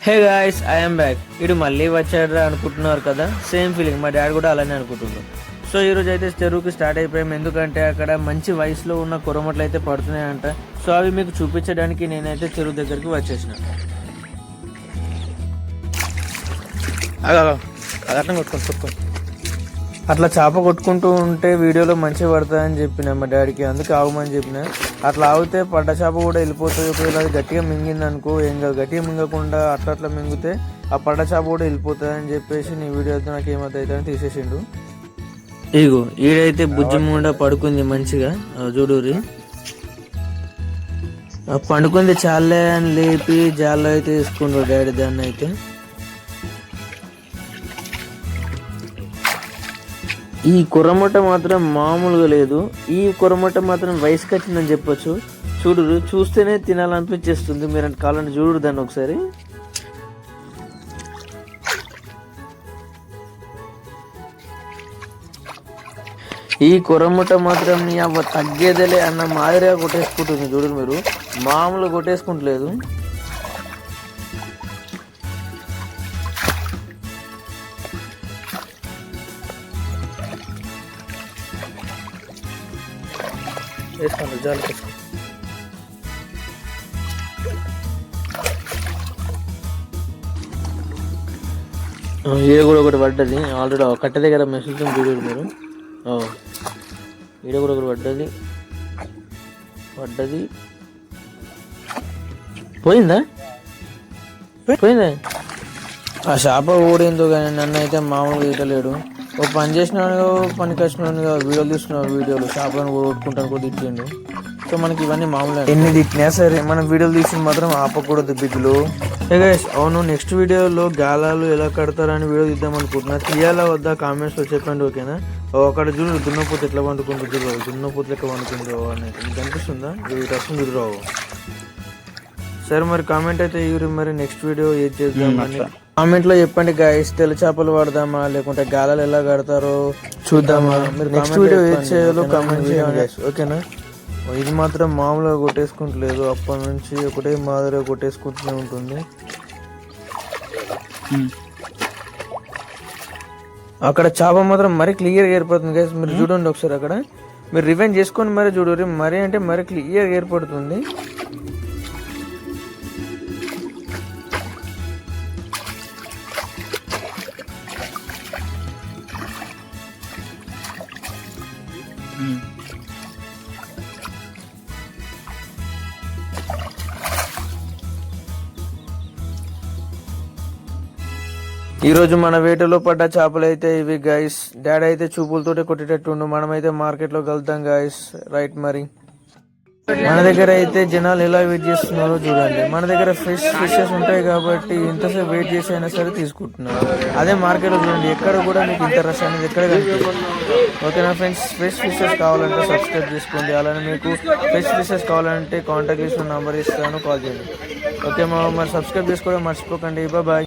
Hey guys, I'm back. ఇటు మళ్ళీ వచ్చారా అనుకుంటున్నారు కదా, సేమ్ ఫీలింగ్ మా డాడీ కూడా అలానే అనుకుంటున్నాడు. సో ఈరోజు అయితే చెరువుకి స్టార్ట్ అయిపోయాం. ఎందుకంటే అక్కడ మంచి వయసులో ఉన్న కొరమట్లు అయితే పడుతున్నాయంట. సో అవి మీకు చూపించడానికి నేనైతే చెరువు దగ్గరికి వచ్చేసిన. అట్లా చేప కొట్టుకుంటూ ఉంటే వీడియోలో మంచిగా పడుతుందని చెప్పిన మా డాడీకి, అందుకే ఆగమని చెప్పిన. అట్లా ఆగితే పడ్డ చేప కూడా వెళ్ళిపోతుంది. ఒకవేళ అది గట్టిగా మింగింది అనుకో ఏం కాదు, గట్టిగా మింగకుండా అట్లా మింగితే ఆ పడ్డ చేప కూడా వెళ్ళిపోతుంది అని చెప్పేసి నీ వీడియో అయితే నాకు ఏమవుతుంది అని తీసేసిండు. ఇగో ఈడైతే బుజ్జమ్మ కూడా పడుకుంది మంచిగా, చూడూరి పండుకుంది. చాలే అని లేపి జాల్లో అయితే వేసుకుండు డాడీ దాన్ని అయితే. ఈ కొర్రమట్ట మాత్రం మామూలుగా లేదు. ఈ కొర్రమట్ట మాత్రం వయసుకి వచ్చిందని చెప్పొచ్చు. చూడు, చూస్తేనే తినాలనిపించేస్తుంది. మీరు కావాలంటే చూడు దాన్ని ఒకసారి. ఈ కొర్రమట్ట మాత్రం నీ అవ్వ తగ్గేదేలే అన్న మాదిరిగా కొట్టేసుకుంటుంది. చూడు మీరు, మామూలుగా కొట్టేసుకుంటలేదు. వేసుకోండి జాలి వేసుకోండి. ఈడ కూడా ఒకటి పడ్డది ఆల్రెడీ, కట్టె దగ్గర మెసేజ్ చూడండి మీరు. ఈడ కూడా ఒకటి పడ్డది పోయిందా పోయిందా ఆ చేప ఊడిందో కానీ నన్ను అయితే మామూలుగా ఈటలేడు. ఓ పని చేసినాడు, పనికి వచ్చినాడుగా వీడియోలు తీసుకున్నాడు. వీడియోలు చేపలను కూడా కొట్టుకుంటాను కూడా తిట్టిండు. సో మనకి ఇవన్నీ మామూలు. ఎన్ని తిట్టినా సరే మనం వీడియోలు తీసి మాత్రం ఆపకూడదు బిడ్డలు. అవును, నెక్స్ట్ వీడియోలో గాలాలు ఎలా కడతారని వీడియో తీద్దాం అనుకుంటున్నా. తీయాలా వద్దా కామెంట్స్లో చెప్పండి, ఓకేనా? అక్కడ చూడు దున్నపోతు ఎట్లా వండుకుంటుంది, దున్నపోతు లెక్క వండుకుంటావు అని మీకు అనిపిస్తుందా? రసం కుదురావు. సరే మరి కామెంట్ అయితే ఇవ్వరు. మరి నెక్స్ట్ వీడియో ఏది చేద్దామని కామెంట్ లో చెప్పండి గాయస్. తెల్ల చేపలు వాడదామా లేకుంటే గాలాలు ఎలా కడతారో చూద్దామా? మీరు నెక్స్ట్ వీడియో ఏది చేయాలో కామెంట్ చేయండి, ఓకేనా? ఇది మాత్రం మామూలుగా కొట్టేసుకుంటలేదు, అప్పటి నుంచి ఒకటే మాదిరిగా కొట్టేసుకుంటూనే ఉంటుంది. అక్కడ చేప మాత్రం మరీ క్లియర్గా ఏర్పడుతుంది గైస్. మీరు చూడండి ఒకసారి, అక్కడ మీరు రివైండ్ చేసుకొని మరీ చూడరు. మరీ అంటే మరీ క్లియర్గా ఏర్పడుతుంది. ఈరోజు మన వేటలో పడ్డ చేపలు అయితే ఇవి గైస్. డాడీ అయితే చూపులతోటే కొట్టేటట్టుండు. మనమైతే మార్కెట్లో కలుద్దాం గైస్, రైట్? మరి మన దగ్గర అయితే జనాలు ఎలా వెయిట్ చేస్తున్నారో చూడండి. మన దగ్గర ఫిషెస్ ఉంటాయి కాబట్టి ఇంతసేపు వెయిట్ చేసి అయినా సరే తీసుకుంటున్నారు. అదే మార్కెట్లో చూడండి, ఎక్కడ కూడా మీకు ఇంత రష్ అనేది ఎక్కడ కనిపిస్తుంది. ఓకేనా ఫ్రెండ్స్? ఫ్రెష్ ఫిషెస్ కావాలంటే సబ్స్క్రైబ్ చేసుకోండి. అలానే మీకు ఫ్రెష్ ఫిషెస్ కావాలంటే కాంటాక్ట్ చేసిన నెంబర్ ఇస్తాను, కాల్ చేయండి. ఓకే మరి సబ్స్క్రైబ్ చేసుకోవడం మర్చిపోకండి. బాయ్.